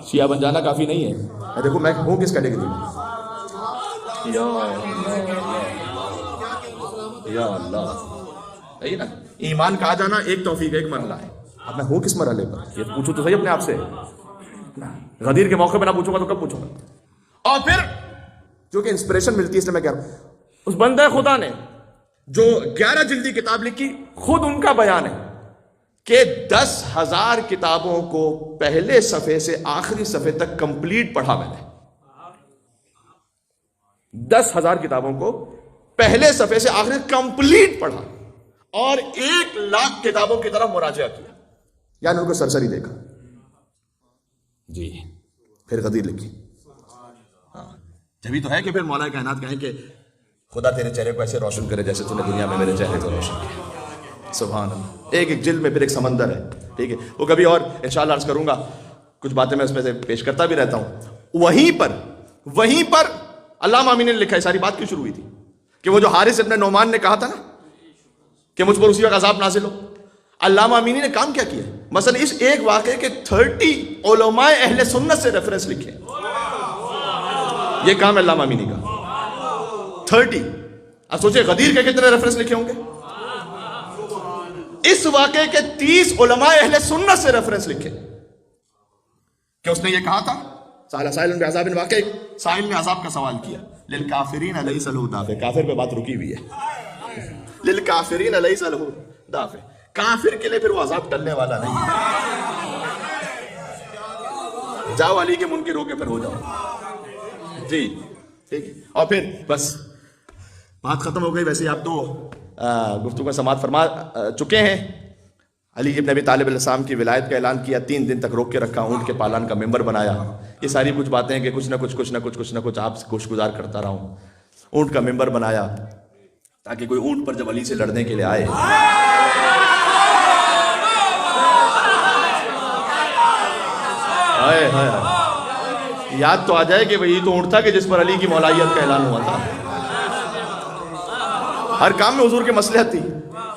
شیعہ بن جانا کافی نہیں ہے. دیکھو میں ہوں کس کیٹیگری میں. یا اللہ، صحیح نا. ایمان کہا جانا ایک توفیق ایک مرحلہ ہے. اب میں ہوں کس مرحلے پر، یہ پوچھو تو صحیح اپنے آپ سے. غدیر کے موقع پہ نہ پوچھوں گا تو کب پوچھوں گا؟ اور پھر جو کہ انسپریشن ملتی ہے، اس لیے میں کہہ رہا ہوں، اس بندہ خدا نے جو 11 جلدی کتاب لکھی، خود ان کا بیان ہے کہ 10,000 کتابوں کو پہلے صفحے سے آخری صفحے تک کمپلیٹ پڑھا میں نے. 10,000 کتابوں کو پہلے صفحے سے آخری کمپلیٹ پڑھا اور 1,00,000 کتابوں کی طرف مراجعہ کیا، یعنی ان کو سرسری دیکھا. جی، پھر غدیر لکھی. جبھی تو ہے کہ پھر مولا کائنات کہیں کہ خدا تیرے چہرے کو ایسے روشن کرے جیسے تو نے دنیا میں میرے چہرے کو روشن کیا. سبحان اللہ. ایک جلد میں پھر ایک سمندر ہے. ٹھیک ہے، وہ کبھی اور انشاءاللہ عرض کروں گا. کچھ باتیں میں اس میں سے پیش کرتا بھی رہتا ہوں. وہیں پر علامہ امین نے لکھا ہے. ساری بات کیوں شروع ہوئی تھی کہ وہ جو حارث ابن نعمان نے کہا تھا نا کہ مجھ پر اسی وقت عذاب نازل ہو. علامہ امینی نے کام کیا کیا؟ مثلا اس ایک واقعے کے 30 علماء اہل سنت سے ریفرنس لکھے. یہ کام ہے علامہ امینی کا. 30. اب سوچے غدیر کے کتنے ریفرنس لکھے ہوں گے؟ اس واقعے کے 30 علماء اہل سنت سے ریفرنس لکھے. کہ اس نے یہ کہا تھا سائل بعذاب واقع، سائل نے عذاب کا سوال کیا، للکافرین لیس لہ دافع، کافر پہ بات رکی ہوئی ہے، للکافرین لیس لہ دافع، کافر کے لیے پھر وہ عذاب ٹلنے والا نہیں ہے۔ جاؤ علی کے منکر ہو کے پھر ہو جاؤ جی، ٹھیک ہے۔ اور پھر بس بات ختم ہو گئی۔ ویسے آپ تو گفتگو سماعت فرما چکے ہیں۔ علی ابن ابی طالب علیہ السلام کی ولایت کا اعلان کیا، 3 دن تک روک کے رکھا، اونٹ کے پالان کا ممبر بنایا، یہ ساری کچھ باتیں کہ کچھ نہ کچھ آپ سے گوش گزار کرتا رہا ہوں۔ اونٹ کا ممبر بنایا تاکہ کوئی اونٹ پر جب علی سے لڑنے کے لیے آئے یاد تو آ جائے کہ وہی تو اونٹ تھا کہ جس پر علی کی مولائیت کا اعلان ہوا تھا۔ ہر کام میں حضور کی مصلحت تھی۔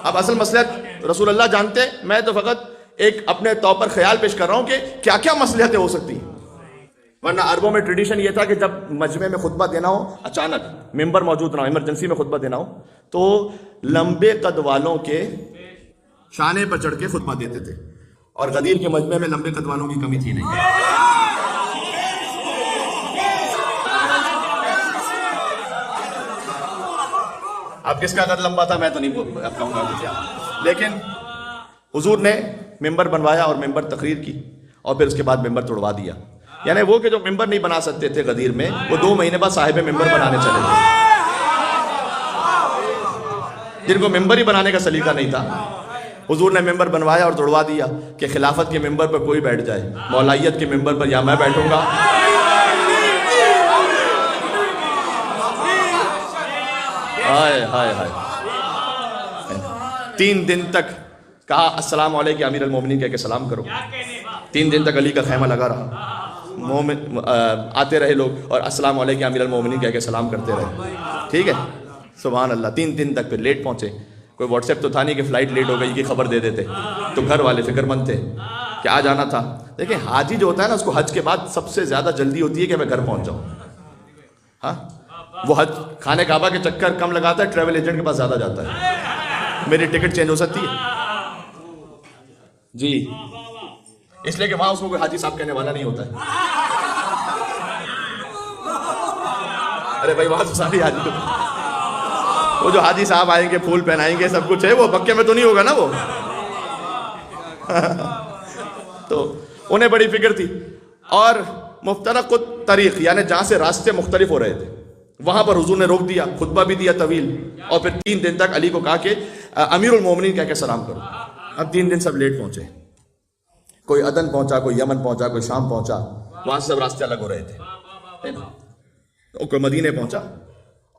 اب اصل مصلحت رسول اللہ جانتے، میں تو فقط ایک اپنے طور پر خیال پیش کر رہا ہوں کہ کیا کیا مصلحتیں ہو سکتی ہیں۔ ورنہ عربوں میں ٹریڈیشن یہ تھا کہ جب مجمع میں خطبہ دینا ہو، اچانک ممبر موجود نہ ہو، ایمرجنسی میں خطبہ دینا ہو، تو لمبے قد والوں کے شانے پر چڑھ کے خطبہ دیتے تھے، اور غدیر کے مجمع میں لمبے قد والوں کی کمی تھی نہیں۔ اب کس کا قد لمبا تھا میں تو نہیں کہوں گا، لیکن حضور نے ممبر بنوایا اور ممبر تقریر کی، اور پھر اس کے بعد ممبر توڑوا دیا۔ یعنی وہ کہ جو ممبر نہیں بنا سکتے تھے غدیر میں، وہ 2 مہینے بعد صاحب ممبر بنانے چلے گئے، جن کو ممبر ہی بنانے کا سلیقہ نہیں تھا۔ حضور نے ممبر بنوایا اور توڑوا دیا کہ خلافت کے ممبر پر کوئی بیٹھ جائے، مولائیت کے ممبر پر یا میں بیٹھوں گا ہائے ہائے ہائے 3 دن تک کہا السلام علیکم امیر المومنین کہہ کے سلام کرو۔ 3 دن تک علی کا خیمہ لگا رہا، مومن آتے رہے لوگ اور السلام علیکم امیر المومنین کہہ کے سلام کرتے رہے، ٹھیک ہے، سبحان اللہ۔ 3 دن تک، پھر لیٹ پہنچے، کوئی واٹس ایپ تو تھا نہیں کہ فلائٹ لیٹ ہو گئی کی خبر دے دیتے، تو گھر والے فکر مند تھے کہ آ جانا تھا۔ دیکھیں حاجی جو ہوتا ہے نا، اس کو حج کے بعد سب سے زیادہ جلدی ہوتی ہے کہ میں گھر پہنچ جاؤں۔ ہاں، وہ حج خانہ کعبہ کے چکر کم لگاتا ہے، ٹریول ایجنٹ کے پاس زیادہ جاتا ہے، میری ٹکٹ چینج ہو سکتی ہے جی، اس لیے کہ وہاں اس کو کوئی حاجی صاحب کہنے والا نہیں ہوتا ہے۔ ارے بھائی وہاں تو ساری حاجی تو، وہ جو حاجی صاحب آئیں گے پھول پہنائیں گے سب کچھ ہے، وہ مکے میں تو نہیں ہوگا نا وہ تو انہیں بڑی فکر تھی۔ اور مفترق الطریق یعنی جہاں سے راستے مختلف ہو رہے تھے، وہاں پر حضور نے روک دیا، خطبہ بھی دیا طویل، اور پھر 3 دن تک علی کو کہا کہ امیر المومنین کہہ کے سلام کرو۔ اب 3 دن سب لیٹ پہنچے، کوئی عدن پہنچا، کوئی یمن پہنچا، کوئی شام پہنچا، وہاں سے سب راستے الگ ہو رہے تھے، کوئی مدینے پہنچا۔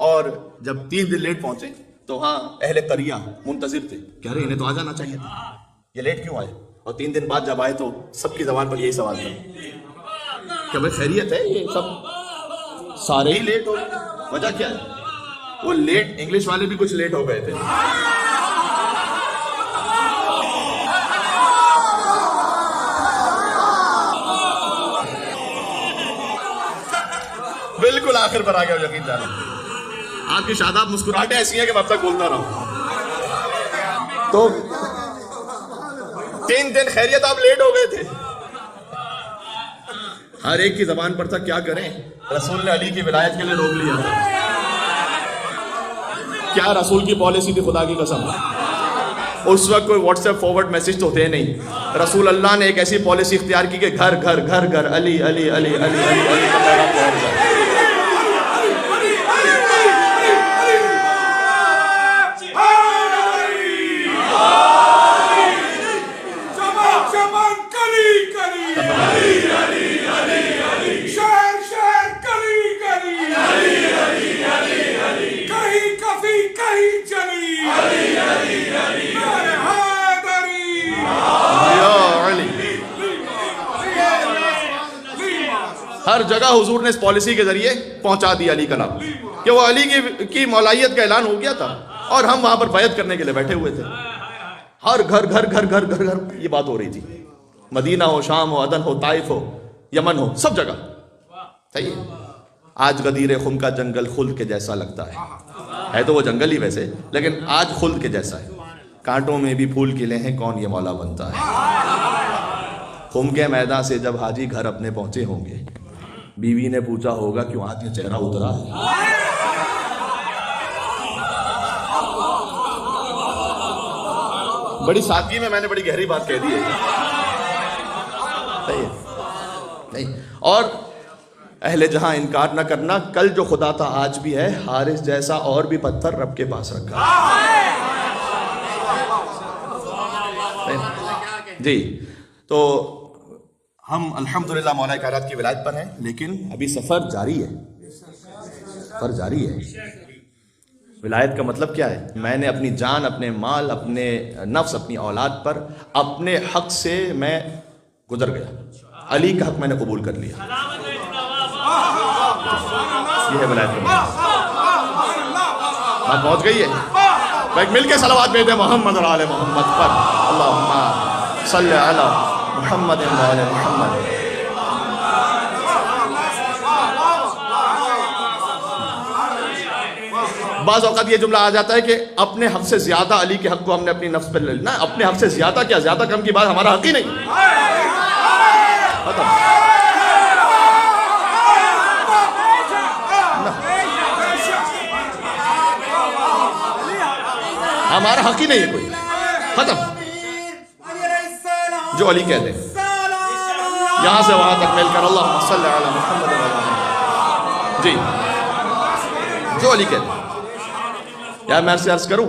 اور جب 3 دن لیٹ پہنچے تو ہاں اہل قریہ منتظر تھے کہ ارے انہیں تو آ جانا چاہیے تھا، یہ لیٹ کیوں آئے؟ اور 3 دن بعد جب آئے تو سب کی زبان پر یہی سوال تھا کہ بھائی خیریت ہے؟ یہ سب سارے ہی لیٹ ہو گئے، وجہ کیا ہے؟ وہ لیٹ، انگلش والے بھی کچھ لیٹ ہو گئے تھے۔ بالکل آخر پر آ گیا، یقین جانا آپ کی شاداب مسکراہٹیں ایسی ہیں کہ میں اب تک بولتا رہا ہوں۔ تو 3 دن خیریت، آپ لیٹ ہو گئے تھے، ہر ایک کی زبان پر تھا کیا کریں؟ رسول نے علی کی ولایت کے لیے روک لیا تھا۔ کیا رسول کی پالیسی تھی؟ خدا کی قسم اس وقت کوئی واٹس ایپ فارورڈ میسج تو تھے نہیں، رسول اللہ نے ایک ایسی پالیسی اختیار کی کہ گھر گھر گھر گھر علی علی علی علی علی علی کا پیغام پہنچ جائے۔ ہر جگہ حضور نے اس پالیسی کے ذریعے پہنچا دیا علی کا نام، کہ وہ علی کی مولائیت کا اعلان ہو گیا تھا، اور ہم وہاں پر بیعت کرنے کے لیے بیٹھے ہوئے تھے۔ ہر گھر گھر گھر گھر گھر گھر یہ بات ہو رہی تھی، مدینہ ہو، شام ہو، عدن ہو، طائف ہو، یمن ہو، سب جگہ۔ صحیح ہے، آج غدیر خم کا جنگل خلد کے جیسا لگتا ہے تو وہ جنگل ہی ویسے، لیکن آج خلد کے جیسا ہے، کانٹوں میں بھی پھول کھلے ہیں، کون یہ مولا بنتا ہے؟ خم کے میدان سے جب حاجی گھر اپنے پہنچے ہوں گے، بیوی نے پوچھا ہوگا کیوں آج یہ چہرہ اترا ہے؟ بڑی سادگی میں نے بڑی گہری بات کہہ دی ہے، صحیح ہے نہیں؟ اور اہل جہاں انکار نہ کرنا، کل جو خدا تھا آج بھی ہے، حارث جیسا اور بھی پتھر رب کے پاس رکھا جی۔ تو ہم الحمدللہ مولا کائنات کی ولایت پر ہیں، لیکن ابھی سفر جاری ہے، سفر جاری ہے۔ ولایت کا مطلب کیا ہے؟ میں نے اپنی جان، اپنے مال، اپنے نفس، اپنی اولاد پر اپنے حق سے میں گزر گیا، علی کا حق میں نے قبول کر لیا، یہ ہے ولایت کا مطلب۔ بات پہنچ گئی ہے؟ ایک مل کے صلوات بھیجیں محمد اور آل محمد پر، اللہم صلی علی محمد و آل محمد۔ بعض اوقات یہ جملہ آ جاتا ہے کہ اپنے حق سے زیادہ علی کے حق کو ہم نے اپنی نفس پر لے لینا، اپنے حق سے زیادہ کیا، زیادہ کم کی بات، ہمارا حق ہی نہیں۔ ہمارا حق ہی نہیں ہے کوئی، ختم۔ جو علی کہتے ہیں یہاں سے وہاں تک مل کر اللہم صلی علی محمد و آل محمد، جی جو علی کہتے ہیں۔ یا میں عرض کروں،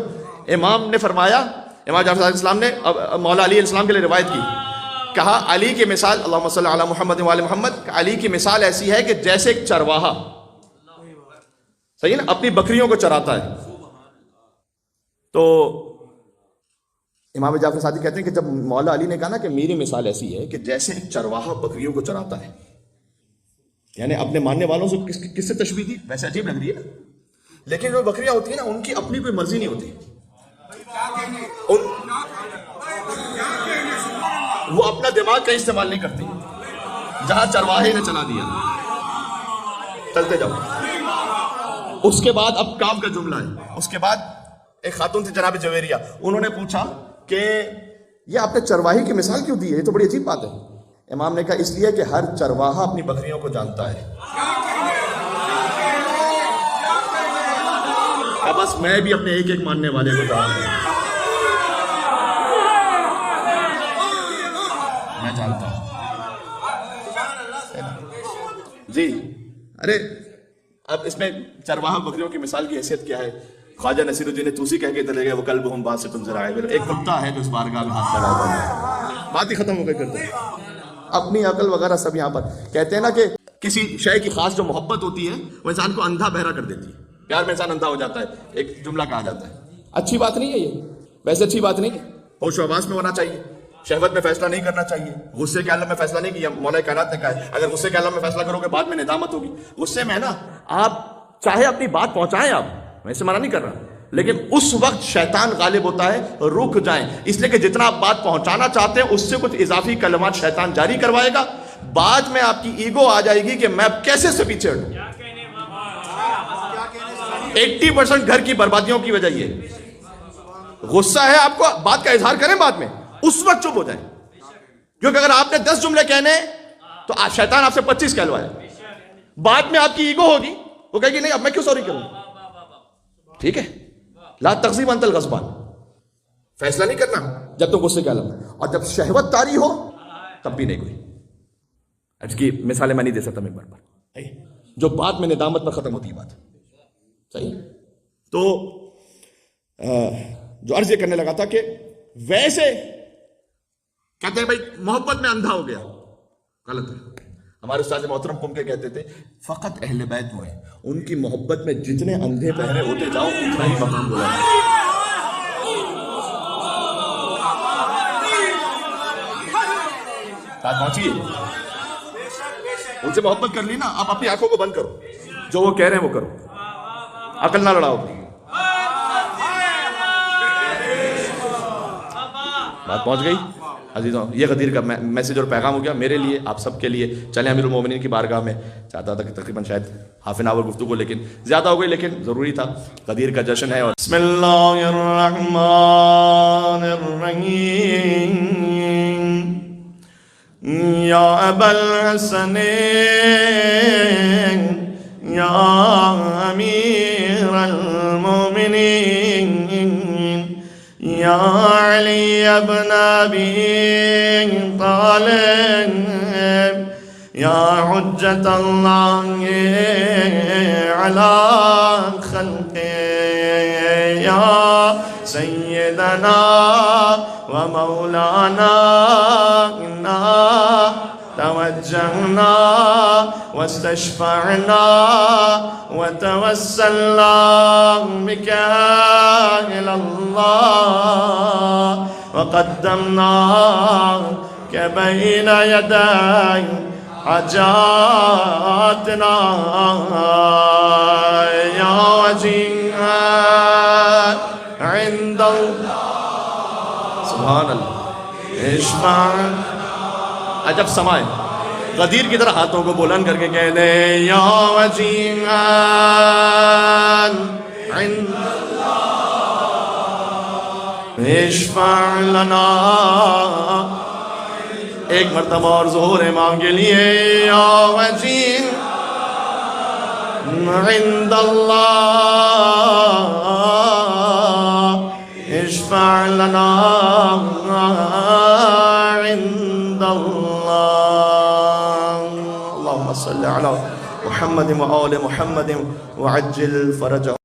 امام نے فرمایا، امام جعفر علیہ السلام نے مولا علی علیہ السلام کے لیے روایت کی، کہا علی کی مثال، اللہم صلی علی محمد و آل محمد، علی کی مثال ایسی ہے کہ جیسے ایک چرواہا، صحیح نا، اپنی بکریوں کو چراتا ہے۔ تو امام جعفر صادق کہتے ہیں کہ جب مولا علی نے کہا نا کہ میری مثال ایسی ہے کہ جیسے ایک چرواہا بکریوں کو چراتا ہے، یعنی اپنے ماننے والوں سے کس سے تشبیہ دی؟ ویسے عجیب لگ رہی ہے نا، لیکن جو بکریاں ہوتی ہیں نا، ان کی اپنی کوئی مرضی نہیں ہوتی، وہ اپنا دماغ کا استعمال نہیں کرتی، جہاں چرواہے نے چلا دیا چلتے جاؤ۔ اس کے بعد اب کام کا جملہ ہے، اس کے بعد ایک خاتون تھی جناب جویریہ، انہوں نے پوچھا کہ یہ آپ نے چرواہی کی مثال کیوں دی ہے، یہ تو بڑی عجیب بات ہے۔ امام نے کہا اس لیے کہ ہر چرواہا اپنی بکریوں کو جانتا ہے، بس میں بھی اپنے ایک ایک ماننے والے کو جانتا ہوں، میں جانتا ہوں جی۔ ارے اب اس میں چرواہا بکریوں کی مثال کی حیثیت کیا ہے؟ خواجہ نصیر الدین توسی کہہ کے چلے گئے وہ کلبہم باسط ذرائع، ایک کتا ہے جو اس بارگاہ میں ہاتھ لگا ہوا ہے، بات ہی ختم ہو گئی کرتے ہیں۔ اپنی عقل وغیرہ سب یہاں پر کہتے ہیں نا کہ کسی شے کی خاص جو محبت ہوتی ہے وہ انسان کو اندھا بہرا کر دیتی ہے، پیار میں انسان اندھا ہو جاتا ہے، ایک جملہ کہا جاتا ہے۔ اچھی بات نہیں ہے یہ، ویسے اچھی بات نہیں ہے، ہوش و حواس میں ہونا چاہیے، شہوت میں فیصلہ نہیں کرنا چاہیے، غصے کے عالم میں فیصلہ نہیں کیا۔ مولا کائنات نے کہا ہے اگر غصے کے عالم میں فیصلہ کرو گے بعد میں ندامت ہوگی۔ غصے میں ہے نا، آپ چاہے اپنی بات پہنچائیں، آپ، میں اسے منع نہیں کر رہا، لیکن اس وقت شیطان غالب ہوتا ہے، رک جائیں، اس لیے کہ جتنا آپ بات پہنچانا چاہتے ہیں اس سے کچھ اضافی کلمات شیطان جاری کروائے گا، بعد میں آپ کی ایگو آ جائے گی کہ میں کیسے سے پیچھے ہٹوں۔ 80% گھر کی بربادیوں کی وجہ یہ غصہ ہے، آپ کو بات کا اظہار کریں، بعد میں اس وقت چپ ہو جائیں، کیونکہ اگر آپ نے 10 جملے کہنے تو شیطان آپ سے 25 کہلوائے، بعد میں آپ کی ایگو ہوگی، وہ کہے گی نہیں اب میں کیوں سوری کروں، ٹھیک ہے، لا تغضب انت الغضبان، فیصلہ نہیں کرنا جب تک غصے کے عالم، اور جب شہوت طاری ہو تب بھی نہیں کوئی۔ اس کی مثالیں میں نہیں دے سکتا میں ایک بار، جو بعد میں ندامت پر ختم ہوتی ہے بات، صحیح۔ تو جو عرض یہ کرنے لگا تھا کہ ویسے کہتے ہیں بھائی محبت میں اندھا ہو گیا، غلط ہے۔ ہمارے استاد محترم قم کے کہتے تھے فقط اہل بیت وہ ہیں، ان کی محبت میں جتنے اندھے پہرے ہوتے جاؤ اتنا ہی مقام بولا ہے۔ بات پہنچیے، ان سے محبت کر لی نا، آپ اپنی آنکھوں کو بند کرو، جو وہ کہہ رہے ہیں وہ کرو، عقل نہ لڑاؤ۔ بات پہنچ گئی عزیزوں، یہ غدیر کا میسج اور پیغام ہو گیا میرے لیے، آپ سب کے لیے۔ چلیں امیر المومنین کی بارگاہ میں، چاہتا تھا کہ تقریباً شاید ہاف این آور گفتگو لیکن زیادہ ہو گئی، لیکن ضروری تھا، غدیر کا جشن ہے۔ اور بسم اللہ الرحمن الرحیم یا ابا الحسن یا امیر المومنین یا علی ابن ابی طالب یا حجت اللہ علی خلقہ یا سیدنا و مولانا انا توجهنا واستشفعنا وتوسلنا بك إلى الله وقدمناك بين يدي حاجاتنا يا وجيها عند الله سبحان اللہ اشفع عجب سمائے غدیر کی طرح ہاتھوں کو بلند کر کے کہہ دے یا وجیہان عند اللہ اشفع لنا ایک مرتبہ اور ظہور امام کے لیے یا وجیہان عند اللہ اشفع لنا عند اللہ اللہم صلی علی محمد وآل محمد وعجل فرجہ